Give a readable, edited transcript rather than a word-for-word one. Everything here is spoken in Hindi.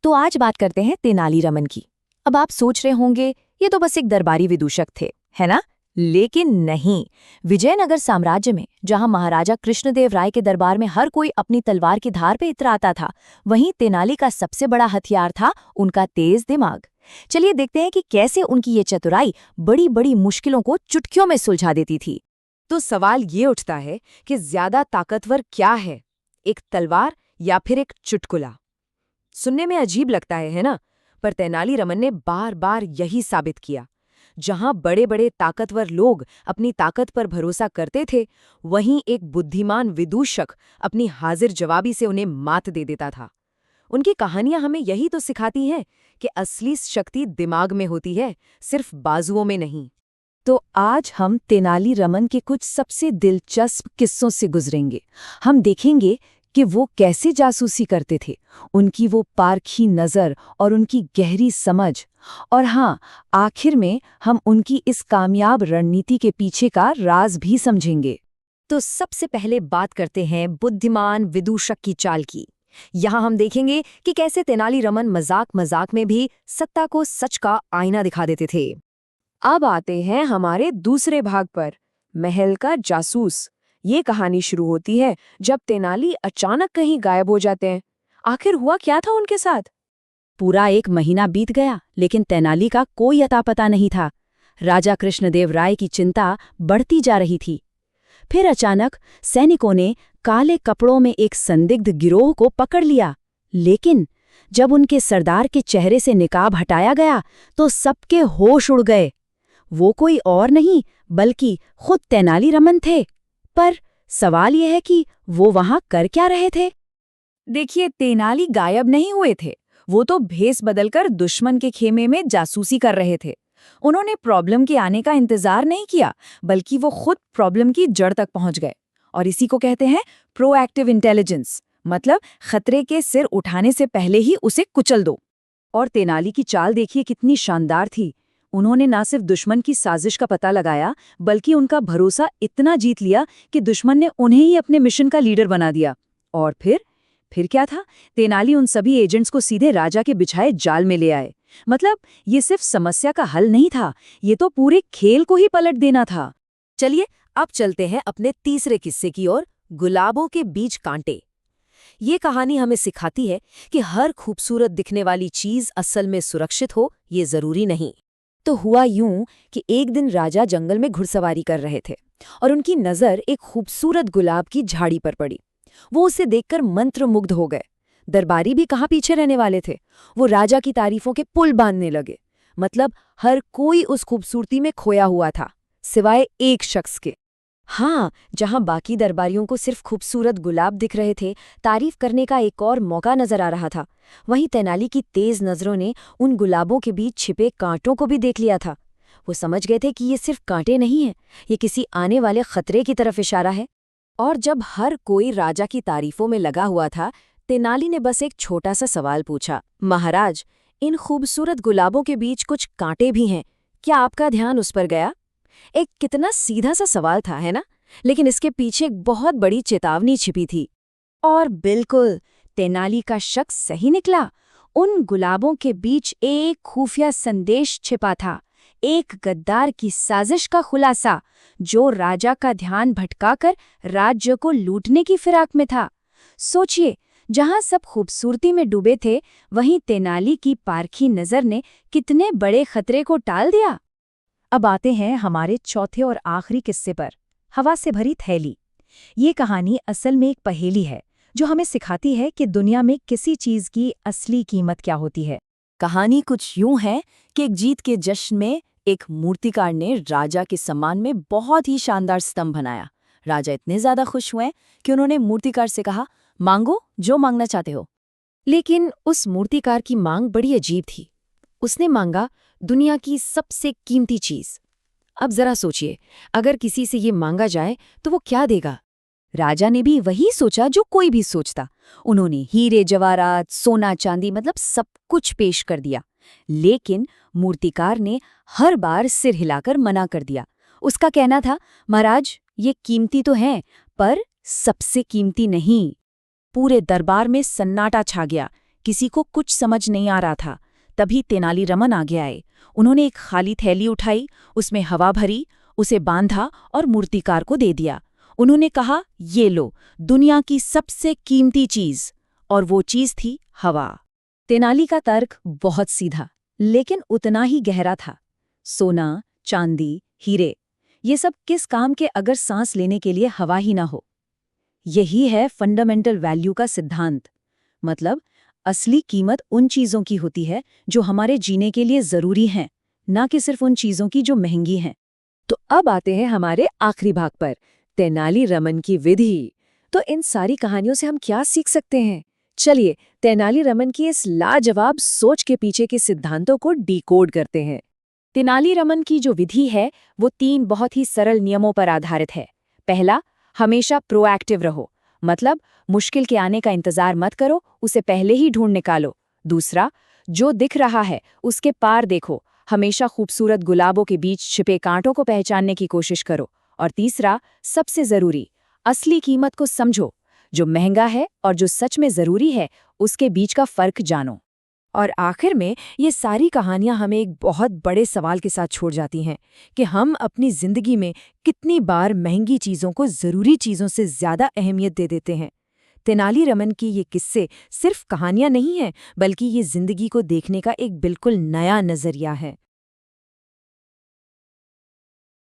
तो आज बात करते हैं तेनालीरामन की। अब आप सोच रहे होंगे ये तो बस एक दरबारी विदूषक थे, है ना? लेकिन नहीं। विजयनगर साम्राज्य में जहां महाराजा कृष्णदेव राय के दरबार में हर कोई अपनी तलवार की धार पे इतराता था, वहीं तेनाली का सबसे बड़ा हथियार था उनका तेज दिमाग। चलिए देखते हैं कि कैसे उनकी ये चतुराई बड़ी बड़ी मुश्किलों को चुटकियों में सुलझा देती थी। तो सवाल ये उठता है कि ज्यादा ताकतवर क्या है, एक तलवार या फिर एक चुटकुला? सुनने में अजीब लगता है ना? पर तेनालीरामन ने बार बार यही साबित किया। जहां बड़े बड़े ताकतवर लोग अपनी ताकत पर भरोसा करते थे, वहीं एक बुद्धिमान विदूषक अपनी हाजिर जवाबी से उन्हें मात दे देता था। उनकी कहानियां हमें यही तो सिखाती हैं कि असली शक्ति दिमाग में होती है, सिर्फ बाजुओं में नहीं। तो आज हम तेनालीरामन के कुछ सबसे दिलचस्प किस्सों से गुजरेंगे। हम देखेंगे कि वो कैसे जासूसी करते थे, उनकी वो पारखी नज़र और उनकी गहरी समझ, और हाँ, आखिर में हम उनकी इस कामयाब रणनीति के पीछे का राज भी समझेंगे। तो सबसे पहले बात करते हैं बुद्धिमान विदूषक की चाल की। यहाँ हम देखेंगे कि कैसे तेनालीरामन मजाक मजाक में भी सत्ता को सच का आईना दिखा देते थे। अब आते हैं हमारे दूसरे भाग पर, महल का जासूस। ये कहानी शुरू होती है जब तेनाली अचानक कहीं गायब हो जाते हैं। आखिर हुआ क्या था उनके साथ? पूरा 1 महीना बीत गया, लेकिन तेनाली का कोई अता पता नहीं था। राजा कृष्णदेव राय की चिंता बढ़ती जा रही थी। फिर अचानक सैनिकों ने काले कपड़ों में एक संदिग्ध गिरोह को पकड़ लिया, लेकिन जब उनके सरदार के चेहरे से निकाब हटाया गया तो सबके होश उड़ गए। वो कोई और नहीं बल्कि खुद तेनालीरामन थे। पर सवाल यह है कि वो वहां कर क्या रहे थे? देखिए, तेनाली गायब नहीं हुए थे। वो तो भेस बदलकर दुश्मन के खेमे में जासूसी कर रहे थे। उन्होंने प्रॉब्लम के आने का इंतजार नहीं किया, बल्कि वो खुद प्रॉब्लम की जड़ तक पहुंच गए। और इसी को कहते हैं प्रोएक्टिव इंटेलिजेंस, मतलब खतरे के सिर उठाने से पहले ही उसे कुचल दो। और तेनाली की चाल देखिए कितनी शानदार थी। उन्होंने न सिर्फ दुश्मन की साजिश का पता लगाया, बल्कि उनका भरोसा इतना जीत लिया कि दुश्मन ने उन्हें ही अपने मिशन का लीडर बना दिया। और फिर क्या था? तेनाली उन सभी एजेंट्स को सीधे राजा के बिछाए जाल में ले आए। मतलब ये सिर्फ समस्या का हल नहीं था, ये तो पूरे खेल को ही पलट देना था। चलिए अब चलते हैं अपने तीसरे किस्से की ओर, गुलाबों के बीच कांटे। ये कहानी हमें सिखाती है कि हर खूबसूरत दिखने वाली चीज असल में सुरक्षित हो, ये जरूरी नहीं। तो हुआ यूं कि एक दिन राजा जंगल में घुड़सवारी कर रहे थे और उनकी नज़र एक खूबसूरत गुलाब की झाड़ी पर पड़ी। वो उसे देखकर मंत्रमुग्ध हो गए। दरबारी भी कहाँ पीछे रहने वाले थे, वो राजा की तारीफों के पुल बांधने लगे। मतलब हर कोई उस खूबसूरती में खोया हुआ था, सिवाय एक शख्स के। हाँ, जहां बाकी दरबारियों को सिर्फ खूबसूरत गुलाब दिख रहे थे, तारीफ करने का एक और मौका नजर आ रहा था। वहीं तेनाली की तेज नजरों ने उन गुलाबों के बीच छिपे कांटों को भी देख लिया था। वो समझ गए थे कि ये सिर्फ कांटे नहीं हैं, ये किसी आने वाले खतरे की तरफ इशारा है। और जब हर कोई राजा की तारीफों में लगा हुआ था, तेनाली ने बस एक छोटा सा सवाल पूछा, महाराज, इन खूबसूरत गुलाबों के बीच कुछ कांटे भी हैं, क्या आपका ध्यान उस पर गया? एक कितना सीधा सा सवाल था, है ना? लेकिन इसके पीछे एक बहुत बड़ी चेतावनी छिपी थी। और बिल्कुल, तेनाली का शक सही निकला। उन गुलाबों के बीच एक खुफिया संदेश छिपा था, एक गद्दार की साजिश का खुलासा, जो राजा का ध्यान भटकाकर राज्य को लूटने की फिराक में था। सोचिए, जहां सब खूबसूरती में डूबे थे, वहीं तेनाली की पारखी नजर ने कितने बड़े खतरे को टाल दिया। अब आते हैं हमारे चौथे और आखिरी किस्से पर, हवा से भरी थैली। ये कहानी असल में एक पहेली है जो हमें सिखाती है कि दुनिया में किसी चीज की असली कीमत क्या होती है। कहानी कुछ यूं है कि एक जीत के जश्न में एक मूर्तिकार ने राजा के सम्मान में बहुत ही शानदार स्तंभ बनाया। राजा इतने ज्यादा खुश हुए कि उन्होंने मूर्तिकार से कहा, मांगो जो मांगना चाहते हो। लेकिन उस मूर्तिकार की मांग बड़ी अजीब थी। उसने मांगा दुनिया की सबसे कीमती चीज। अब जरा सोचिए, अगर किसी से ये मांगा जाए तो वो क्या देगा? राजा ने भी वही सोचा जो कोई भी सोचता। उन्होंने हीरे जवाहरात, सोना चांदी, मतलब सब कुछ पेश कर दिया। लेकिन मूर्तिकार ने हर बार सिर हिलाकर मना कर दिया। उसका कहना था, महाराज, ये कीमती तो है, पर सबसे कीमती नहीं। पूरे दरबार में सन्नाटा छा गया। किसी को कुछ समझ नहीं आ रहा था। तभी तेनालीरामन आगे आए। उन्होंने एक खाली थैली उठाई, उसमें हवा भरी, उसे बांधा और मूर्तिकार को दे दिया। उन्होंने कहा, ये लो, दुनिया की सबसे कीमती चीज। और वो चीज थी हवा। तेनाली का तर्क बहुत सीधा, लेकिन उतना ही गहरा था। सोना, चांदी, हीरे, ये सब किस काम के अगर सांस लेने के लिए हवा ही ना हो। यही है फंडामेंटल वैल्यू का सिद्धांत। मतलब असली कीमत उन चीजों की होती है जो हमारे जीने के लिए जरूरी हैं, ना कि सिर्फ उन चीजों की जो महंगी हैं। तो अब आते हैं हमारे आखिरी भाग पर, तेनालीरामन की विधि। तो इन सारी कहानियों से हम क्या सीख सकते हैं? चलिए तेनालीरामन की इस लाजवाब सोच के पीछे के सिद्धांतों को डिकोड करते हैं। तेनालीरामन की जो विधि है वो 3 बहुत ही सरल नियमों पर आधारित है। पहला, हमेशा प्रोएक्टिव रहो, मतलब मुश्किल के आने का इंतजार मत करो, उसे पहले ही ढूंढ निकालो। दूसरा, जो दिख रहा है उसके पार देखो, हमेशा खूबसूरत गुलाबों के बीच छिपे कांटों को पहचानने की कोशिश करो। और तीसरा, सबसे जरूरी, असली कीमत को समझो, जो महंगा है और जो सच में जरूरी है उसके बीच का फर्क जानो। और आखिर में ये सारी कहानियां हमें एक बहुत बड़े सवाल के साथ छोड़ जाती हैं कि हम अपनी जिंदगी में कितनी बार महंगी चीजों को जरूरी चीजों से ज्यादा अहमियत दे देते हैं। तेनालीरामन की ये किस्से सिर्फ कहानियां नहीं हैं, बल्कि ये जिंदगी को देखने का एक बिल्कुल नया नजरिया है।